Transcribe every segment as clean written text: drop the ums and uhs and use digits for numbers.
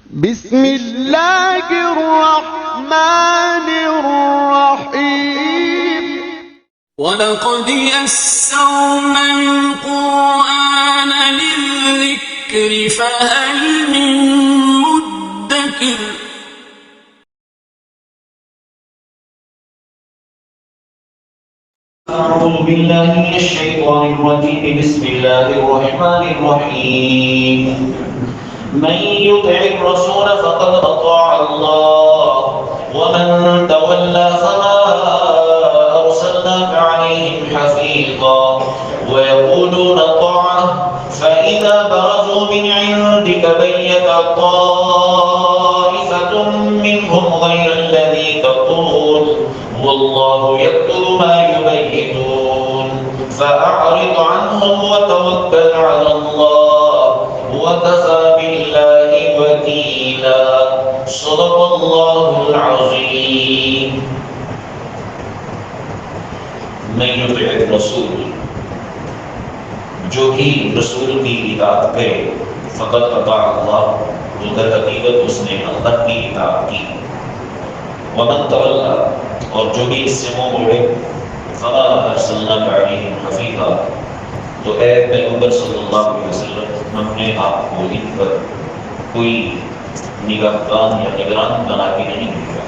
بسم الله الرحمن الرحيم وَلَقَدْ يَسَّرْنَا الْقُرْآنَ لِلذِّكْرِ فَهَلْ مِن مُّدَّكِرٍ أعوذ بالله من الشيطان الرجيم بسم الله الرحمن الرحيم من يطع الرسول فقد أطاع الله ومن تولى فما أرسلناك عليهم حفيظا ويقولون طاعة فإذا برزوا من عندك بيت طائفة منهم غير الذي تقول والله يكتب ما يبيتون فأعرض عنهم وتوكل على الله وكفى بالله وكيلا صدق الله العظيم من يطع الرسول جو بھی رسول کی اطاعت کرے فقط اطاع اللہ تو در حقیقت اس نے اللہ کی اطاعت کی ومن تولا اور جو بھی اس سے منہ موڑے فما ارسلناک علیہم حفیظا تو اے پیغمبر صلی اللہ علیہ وسلم ہم نے آپ کو ان پر کوئی نگہبان یا نگران بنا کے نہیں بھیجا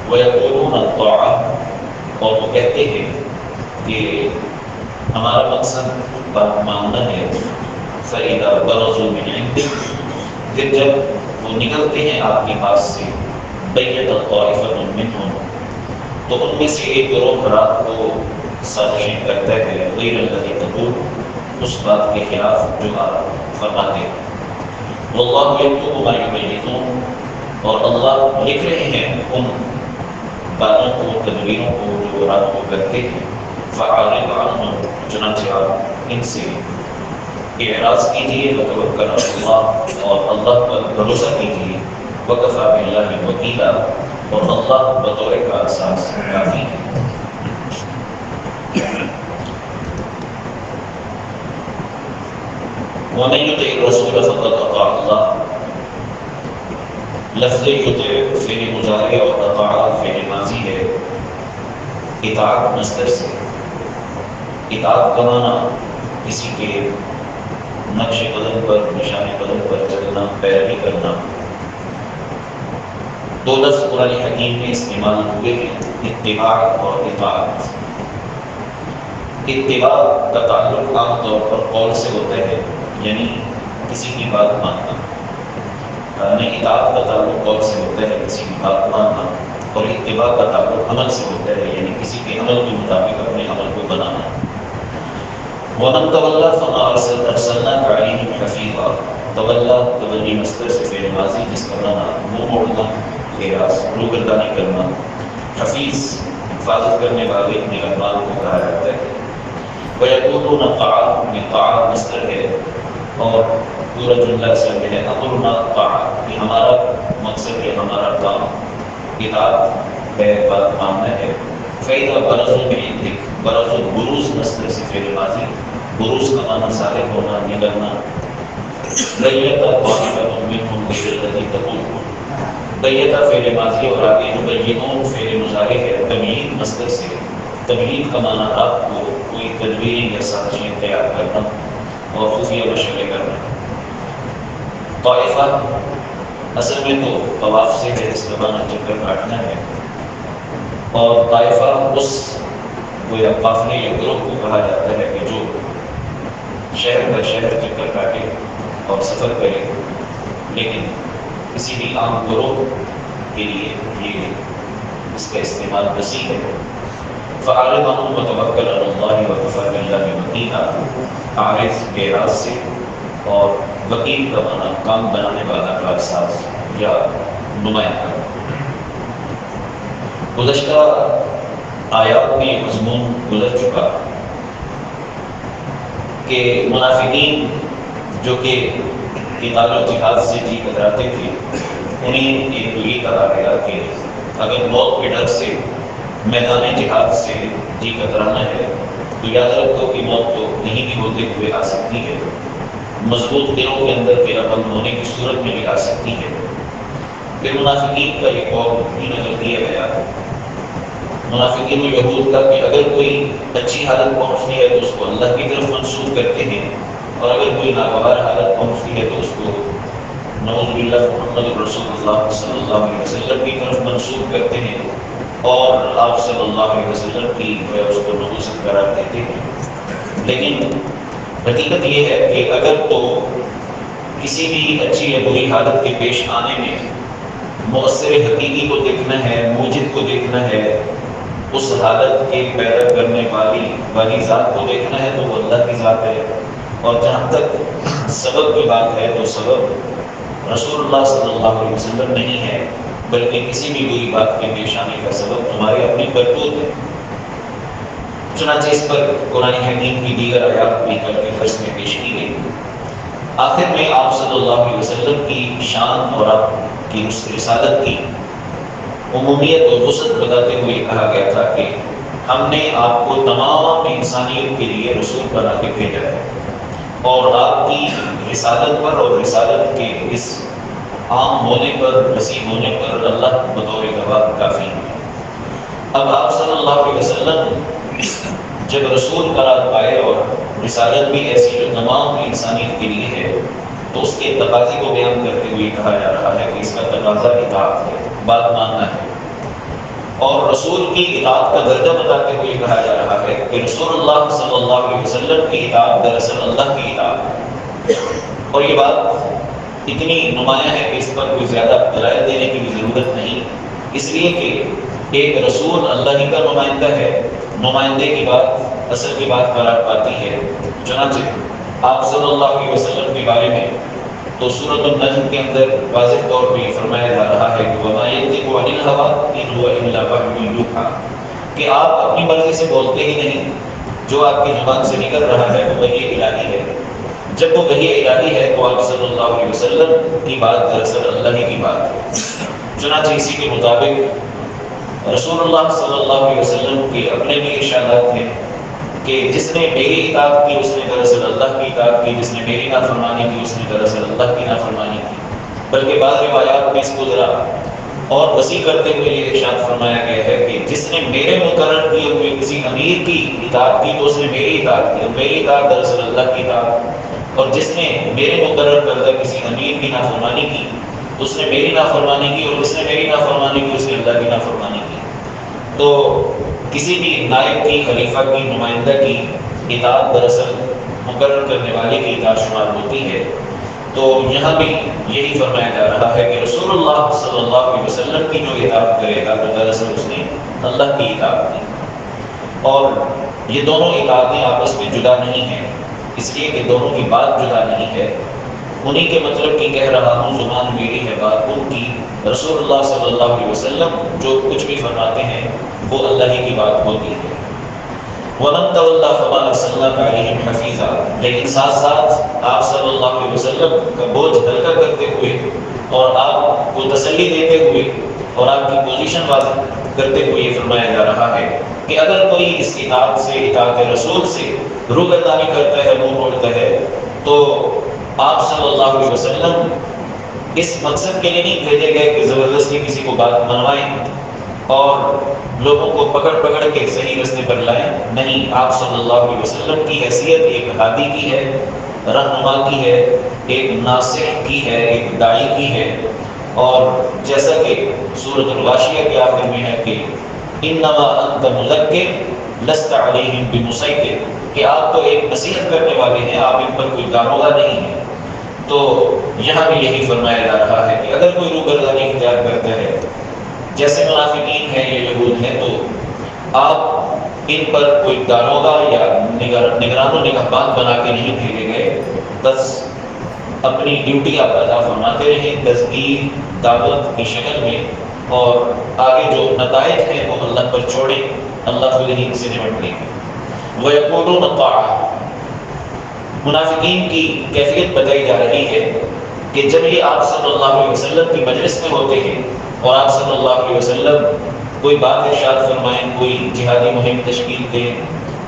وَيَقُولُونَ الطَّاعَةَ اور وہ کہتے ہیں کہ ہمارا مقصد بات ماننا ہے فَإِذَا بَرَزُوا مِنْ عِنْدِكَ پھر جب وہ نکلتے ہیں آپ کے پاس سے بَيَّتَ طَائِفَةٌ مِّنْهُمْ تو ان میں سے ایک گروہ رات کو سازشیں کرتا ہے غیر الذی تقول اس بات کے خلاف جو آپ فرماتے ہیں واللہ یکتب ما یبیتون اور اللہ لکھ رہے ہیں ان باتوں کو تدبیروں کو جو رات کو کرتے ہیں فاعرض عنہم چنانچہ آپ ان سے اعراض کیجیے وتوکل علی اللہ اور اللہ پر بھروسہ کیجیے وکفی باللہ وکیلا اور اللہ بطور کا احساس کافی ہے وَمَن يُطِعِ الرَّسُولَ فَقَدْ أَطَاعَ اللَّهَ لفظ یطع فعل مضارع اور اطاع فعل ماضی ہے اطاعت مصدر سے اطاعت کا معنی کسی کے نقش قدم پر نشان قدم پر چلنا پیروی کرنا دو لفظ قرآن حکیم میں استعمال ہوئے ہیں اتباع اور اطاعت اتباع کا تعلق عام طور پر قول سے ہوتا ہے یعنی کسی کی بات ماننا اطاعت کا تعلق قول سے ہوتا ہے کسی کی بات ماننا اور اتباع کا تعلق عمل سے ہوتا ہے یعنی کسی کے عمل کے مطابق اپنے عمل کو بنانا وَمَن تَوَلَّى فَمَا أَرْسَلْنَاكَ عَلَيْهِمْ حَفِيظًا تولی مصدر سے فعل ماضی جس کا معنی منہ موڑنا اعراض روگردانی کرنا حفیظ حفاظت کرنے والے نگہبان کو کہا جاتا ہے وَيَقُولُونَ طَاعَةٌ طاعت مصدر ہے اور پورا جملہ اصل میں ہے امرنا طاعت کہ ہمارا مقصد ہے ہمارا کام اطاعت ہے بات ماننا ہے فَإِذَا بَرَزُوا مِنْ عِنْدِكَ برزوا بروز مصدر سے فعل ماضی بروز کا معنی ظاہر ہونا نکلنا بَيَّتَ طَائِفَةٌ مِّنْهُمْ غَيْرَ الَّذِي تَقُولُ بَيَّتَ فعل ماضی اور آگے یبیّنون فعل مضارع ہے تمہید مصدر سے تمہید کا معنی آپ کو کوئی تدبیر یا سازشیں تیار کرنا اور خفیہ مشورے کرنا طائفہ اصل میں تو طواف سے ہے اس کا معنی چکر کاٹنا ہے اور طائفہ اس گویا قافلے یا گروہ کو کہا جاتا ہے کہ جو شہر در شہر چکر کاٹے اور سفر کرے لیکن کسی بھی عام گروہ کے لیے یہ اس کا استعمال وسیع ہے فَأَعْرِضْ عَنْهُمْ وَتَوَكَّلْ عَلَى اللَّهِ وَكَفَى بِاللَّهِ وَكِيلًا عارض اعراض سے اور وکیل کا معنی کام بنانے والا کارساز یا نمائندہ گزشتہ آیات میں یہ مضمون گزر چکا کہ منافقین جو کہ قتال و جہاد سے جی کتراتے تھے انہیں ایک یہ کہا گیا کہ اگر موت کے ڈر سے میدان جہاد سے جی کترانا ہے تو یاد رکھو کہ موت تو نہیں بھی ہوتے ہوئے آ سکتی ہے مضبوط دلوں کے اندر میرا بند ہونے کی صورت میں بھی آ سکتی ہے۔ پھر منافقین کا ایک اور بھی نظر دیا گیا، منافقین و یہود کا، کہ اگر کوئی اچھی حالت پہنچتی ہے تو اس کو اللہ کی طرف منسوخ کرتے ہیں، اور اگر کوئی ناگوار حالت پہنچتی ہے تو اس کو نعوذ باللہ محمد رسول اللہ صلی اللہ علیہ وسلم کی طرف منسوخ کرتے ہیں، اور آپ صلی اللہ علیہ وسلم کی اس کو نبوت قرار دیتے ہیں۔ لیکن حقیقت یہ ہے کہ اگر تو کسی بھی اچھی یا بری حالت کے پیش آنے میں مؤثر حقیقی کو دیکھنا ہے، موجد کو دیکھنا ہے، اس حالت کے پیدا کرنے والی ذات کو دیکھنا ہے، تو وہ اللہ کی ذات ہے۔ اور جہاں تک سبب کی بات ہے تو سبب رسول اللہ صلی اللہ علیہ وسلم نہیں ہے، بلکہ کسی بھی بری بات کے پیش آنے کا سبب تمہاری اپنی کرتوت ہے۔ چنانچہ اس پر قرآن حکیم کی دیگر آیات بھی کل کے درس میں پیش کی گئی۔ آخر میں آپ صلی اللہ علیہ وسلم کی شان اور آپ کی اس رسالت کی عمومیت اور وسعت بتاتے ہوئے کہا گیا تھا کہ ہم نے آپ کو تمام انسانیت کے لیے رسول بنا کے بھیجا ہے، اور آپ کی رسالت پر اور رسالت کے اس عام ہونے پر، وسیع ہونے پر اللہ بطور گواہ کافی ہے۔ اب آپ صلی اللہ علیہ وسلم جب رسول قرار پائے اور رسالت بھی ایسی جو تمام انسانیت کے لیے ہے، تو اس کے تقاضے کو بیان کرتے ہوئے کہا جا رہا ہے کہ اس کا تقاضا اطاعت ہے، بات ماننا ہے، اور رسول کی اطاعت کا درجہ بتاتے ہوئے کہا جا رہا ہے کہ رسول اللہ صلی اللہ علیہ وسلم کی اطاعت دراصل اللہ کی اطاعت ہے۔ اور یہ بات اتنی نمایاں ہے کہ اس پر کوئی زیادہ دلائل دینے کی بھی ضرورت نہیں، اس لیے کہ ایک رسول اللہ ہی کا نمائندہ ہے، نمائندے کی بات اصل کی بات قرار پاتی ہے۔ چنانچہ آپ صلی اللہ علیہ وسلم کے بارے میں تو سورۃ النجم کے اندر واضح طور پہ فرمایا جا رہا ہے کہ وَمَا يَنطِقُ عَنِ الْهَوَىٰ إِنْ هُوَ إِلَّا وَحْيٌ يُوحَىٰ، کہ آپ اپنی مرضی سے بولتے ہی نہیں، جو آپ کی زبان سے نکل رہا ہے وہ وحی الہی ہے۔ جب وہ وحی الہی ہے تو آپ صلی اللہ علیہ وسلم کی بات دراصل اللہ ہی کی بات ہے۔ چنانچہ اسی کے مطابق رسول اللہ صلی اللہ علیہ وسلم کے اپنے بھی ارشادات ہیں کہ جس نے میری اطاعت کی اس نے دراصل اللہ کی اطاعت کی، جس نے میری نافرمانی کی اس نے دراصل اللہ کی نافرمانی کی۔ بلکہ بعض روایات میں اس کو ذرا اور وسیع کرتے ہوئے یہ ارشاد فرمایا گیا ہے کہ جس نے میرے مقرر کیے ہوئے کسی امیر کی اطاعت کی تو اس نے میری اطاعت کی، میری اطاعت دراصل اللہ کی اطاعت، اور جس نے میرے مقرر کردہ کسی امیر کی نافرمانی کی تو اس نے میری نافرمانی کی، اور جس نے میری نافرمانی کی اس نے اللہ کی نافرمانی کی۔ تو کسی بھی نائب کی، خلیفہ کی، نمائندہ کی اطاعت دراصل مقرر کرنے والے کی اطاعت شمار ہوتی ہے۔ تو یہاں بھی یہی فرمایا جا رہا ہے کہ رسول اللہ صلی اللہ علیہ وسلم کی جو اطاعت کرے گا تو دراصل اس نے اللہ کی اطاعت کی، اور یہ دونوں اطاعتیں آپس میں جدا نہیں ہیں، اس لیے کہ دونوں کی بات جدا نہیں ہے۔ انہی کے مطلب کی کہہ رہا ہوں، زبان میری ہے بات ان کی، رسول اللہ صلی اللہ علیہ وسلم جو کچھ بھی فرماتے ہیں وہ اللہ ہی کی بات ہوتی ہے۔ وَمَن تَوَلَّىٰ فَمَا أَرْسَلْنَاكَ عَلَيْهِمْ حَفِيظًا، لیکن ساتھ ساتھ آپ صلی اللہ علیہ وسلم کا بوجھ ہلکا کرتے ہوئے اور آپ کو تسلی دیتے ہوئے اور آپ کی پوزیشن واضح کرتے ہوئے یہ فرمایا جا رہا ہے کہ اگر کوئی اس اطاعت سے، اطاعت رسول سے روگردانی کرتا ہے، منہ موڑتا ہے، تو آپ صلی اللہ علیہ وسلم اس مقصد کے لیے نہیں بھیجے گئے کہ زبردستی کسی کو بات منوائیں اور لوگوں کو پکڑ کے صحیح راستے پر لائیں، نہیں، آپ صلی اللہ علیہ وسلم کی حیثیت ایک ہادی کی ہے، رہنما کی ہے، ایک ناصح کی ہے، ایک داعی کی ہے، اور جیسا کہ سورۃ الغاشیہ کے آخر میں ہے کہ انما انت مذکر لست علیہم بمسیطر، کہ آپ تو ایک نصیحت کرنے والے ہیں، آپ ان پر کوئی داروغہ نہیں ہیں۔ تو یہاں بھی یہی فرمایا جا رہا ہے کہ اگر کوئی روگردانی اختیار کرتا ہے، جیسے منافقین ہیں یا یہود ہیں، تو آپ ان پر کوئی داروغہ یا نگران و نگہبان بنا کے نہیں بھیجے گئے، بس اپنی ڈیوٹی آپ ادا فرماتے رہیں تذکیر، دعوت کی شکل میں، اور آگے جو نتائج ہیں وہ اللہ پر چھوڑیں، اللہ خود ہی سے نمٹ لیں گے۔ وَيَقُولُونَ طَاعَةً، منافقین کی کیفیت بتائی جا رہی ہے کہ جب یہ آپ صلی اللہ علیہ وسلم کی مجلس میں ہوتے ہیں اور آپ صلی اللہ علیہ وسلم کوئی بات ارشاد فرمائیں، کوئی جہادی مہم تشکیل دیں،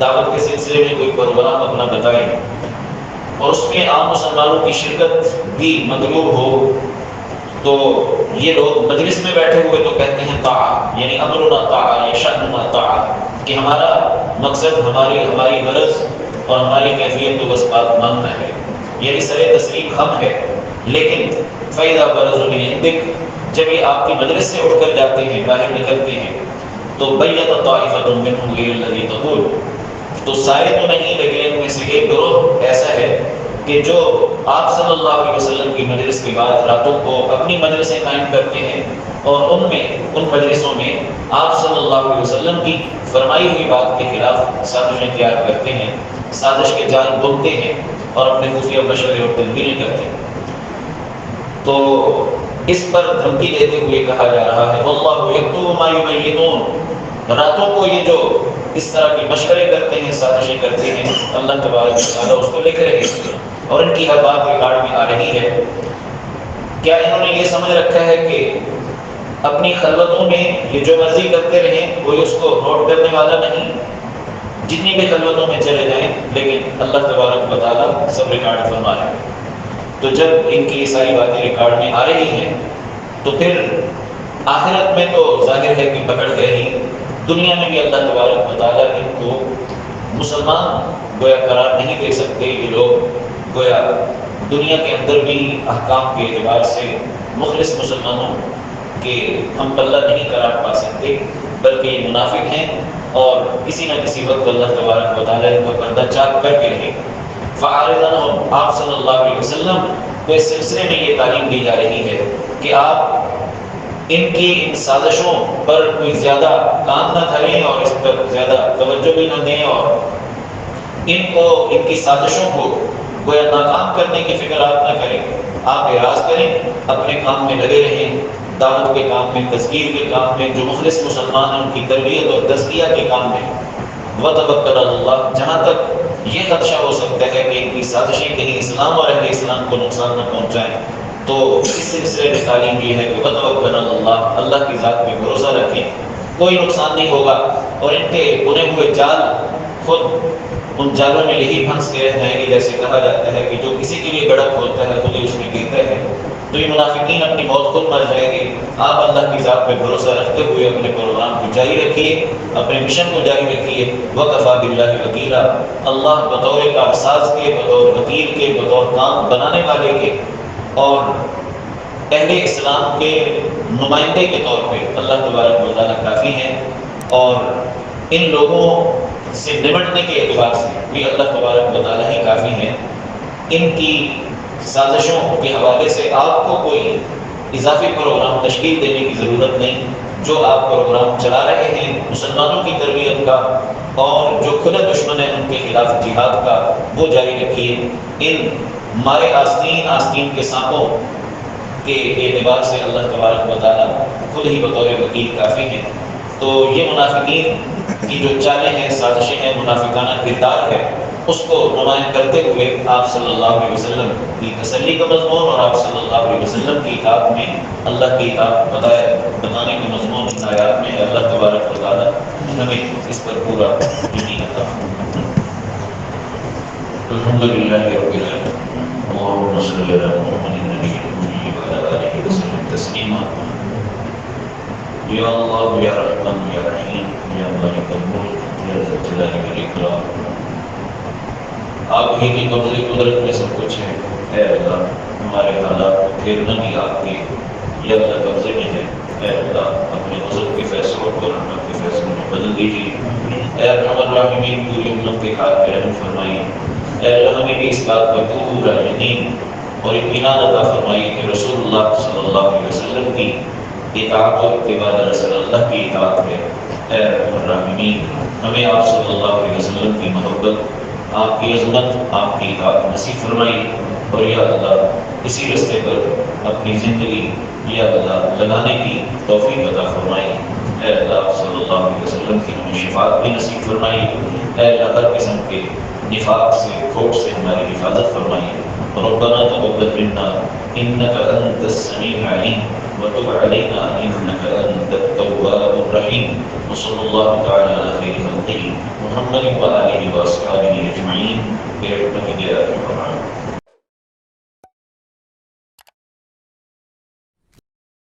دعوت کے سلسلے میں کوئی پروگرام اپنا بتائیں، اور اس میں عام مسلمانوں کی شرکت بھی مطلوب ہو، تو یہ لوگ مجلس میں بیٹھے ہوئے تو کہتے ہیں طاعہ، یعنی امرنا طاعہ یا شأننا طاعہ، کہ ہمارا مقصد ہماری غرض اور ہماری کیفیت تو بس بات ماننا ہے، یعنی سر تسلیم ہم ہے۔ لیکن فَإِذَا بَرَزُوا مِنْ عِنْدِكَ، جب یہ آپ کی مجلس سے اٹھ کر جاتے ہیں، باہر نکلتے ہیں، تو بَيَّنَ طَائِفَةٌ مِّنْهُمْ غَيْرَ الَّذِي تَقُولُ، تو سارے تو نہیں لیکن ان میں سے ایک گروہ ایسا ہے کہ جو آپ صلی اللہ علیہ وسلم کی مجلس کے بعد راتوں کو اپنی مجلسیں قائم کرتے ہیں، اور ان مجلسوں میں آپ صلی اللہ علیہ وسلم کی فرمائی ہوئی بات کے خلاف سازشیں تیار کرتے ہیں، سازش کے جال بنتے ہیں اور اپنے خفیہ مشورے اور تدبیریں کرتے ہیں۔ تو اس پر دھمکی دیتے ہوئے کہا جا رہا ہے واللہ یکتب ما یبینون، راتوں کو یہ جو اس طرح کے مشورے کرتے ہیں، سازشیں کرتے ہیں، اللہ تبارک و تعالیٰ اس کو لکھ رہے ہیں اور ان کی ہر بات ریکارڈ میں آ رہی ہے۔ کیا انہوں نے یہ سمجھ رکھا ہے کہ اپنی خلوتوں میں یہ جو مرضی کرتے رہیں کوئی اس کو نوٹ کرنے والا نہیں، جتنی بھی خلوتوں میں چلے جائیں، لیکن اللہ تبارک و تعالیٰ سب ریکارڈ فرما رہے ہیں۔ تو جب ان کی یہ ساری باتیں ریکارڈ میں آ رہی ہیں تو پھر آخرت میں تو ظاہر ہے کہ پکڑ گئے ہی، دنیا میں بھی اللہ تبارک و تعالیٰ ان کو مسلمان گویا قرار نہیں دے سکتے۔ یہ لوگ گویا دنیا کے اندر بھی احکام کے اعتبار سے مخلص مسلمانوں کے ہم پلہ نہیں قرار پا سکتے، بلکہ یہ منافق ہیں اور کسی نہ کسی وقت اللہ تبارک و تعالیٰ ان کا پردہ چاک کر کے رہے۔ فعارض عنہم، آپ صلی اللہ علیہ وسلم کو اس سلسلے میں یہ تعلیم دی جا رہی ہے کہ آپ ان کی ان سازشوں پر کوئی زیادہ کام نہ دھریں اور اس پر زیادہ توجہ بھی نہ دیں، اور ان کی سازشوں کو گویا ناکام کرنے کی فکر آپ نہ کریں۔ آپ اعراض کریں، اپنے کام میں لگے رہیں، دعوت کے کام میں، تذکیر کے کام میں، جو مخلص مسلمان ہیں ان کی تربیت اور تزکیہ کے کام میں، وتوکل علی اللہ، جہاں تک یہ خدشہ ہو سکتا ہے کہ ان کی سازشیں کہیں اسلام اور اہل اسلام کو نقصان نہ پہنچائیں، تو اس سلسلے میں تعلیم یہ ہے کہ وتوکل علی اللہ، اللہ کی ذات پہ بھروسہ رکھیں، کوئی نقصان نہیں ہوگا، اور ان کے بنے ہوئے جال خود ان جالوں میں یہی پھنس کے رہ جائیں گے، جیسے کہا جاتا ہے کہ جو کسی کے لیے گڑھا کھولتا ہے خود ہی اس میں گرتا ہے۔ تو یہ منافقین اپنی موت خود مر جائیں گے۔ آپ اللہ کی ذات پہ بھروسہ رکھتے ہوئے اپنے پروگرام کو جاری رکھیے، اپنے مشن کو جاری رکھیے۔ وَكَفَى بِاللَّهِ وَكِيلًا، اللہ بطور کارساز کے، بطور وکیل کے، بطور کام بنانے والے کے اور اہل اسلام کے نمائندے کے طور پہ اللہ تبارک و تعالیٰ کافی ہیں، اور ان لوگوں سے نمٹنے کے اعتبار سے بھی اللہ تبارک و تعالیٰ ہی کافی ہیں۔ ان کی سازشوں کے حوالے سے آپ کو کوئی اضافی پروگرام تشکیل دینے کی ضرورت نہیں۔ جو آپ پروگرام چلا رہے ہیں مسلمانوں کی تربیت کا اور جو کھلا دشمن ہے ان کے خلاف جہاد کا، وہ جاری رکھیے۔ ان مارے آستین کے سانپوں کے اعتبار سے اللہ تبارک و تعالیٰ خود ہی بطور وکیل کافی ہیں۔ تو یہ منافقین کی جو چالیں ہیں، سازشیں ہیں، منافقانہ کردار ہے، اس کو نمایاں کرتے ہوئے آپ صلی اللہ علیہ وسلم کی تسلی کا مضمون اور آپ صلی اللہ علیہ وسلم کی اطاعت میں اللہ کی اطاعت بتانے کا مضمون ان آیات میں ہے۔ اللہ تبارک و تعالیٰ ہمیں اس پر پورا یقین عطا فرمائے۔ الحمدللہ رب العالمین، اللہم صلی علی محمد النبی الأمی وعلی آلہ وسلم تسلیما۔ یا اللہ یا رحمن یا رحیم یا مالک الملک یا ذی الجلال والاکرام، آپ ہی کی قبض قدرت میں سب کچھ ہے۔ اے اللہ، ہمارے حالات کو پھیرنا بھی آپ کے یا اللہ قبضے میں ہے۔ اے اللہ، اپنے غضب کے فیصلوں کو رحمت کے فیصلوں میں بدل دیجیے۔ اے ارحم الراحمین، پوری امت کے حال پہ رحم فرمائیے۔ اے اللہ، ہمیں بھی اس بات کا پورا یقین اور اطمینان عطا فرمائیے کہ رسول اللہ صلی اللہ علیہ وسلم کی اطاعت و اتباع رسول اللہ کی اطاعت ہے۔ اے ارحم الراحمین، ہمیں آپ صلی اللہ علیہ وسلم کی محبت، آپ کی عظمت، آپ کی اطاعت نصیب فرمائی، اور یا اللہ اسی رستے پر اپنی زندگی یا اللہ لگانے کی توفیق عطا فرمائی۔ اے اللہ صلی اللہ علیہ وسلم کی ہمیں شفاعت بھی نصیب فرمائی۔ اے اللہ ہر قسم کے نفاق سے، کھوٹ سے ہماری حفاظت فرمائی۔ ربنا تقبل منا انك انت السميع العليم وتب علينا انك انت التواب الرحيم. وصلى الله تعالى على خير خلقه محمد وآله وأصحابه أجمعين برحمتك يا أرحم الراحمين.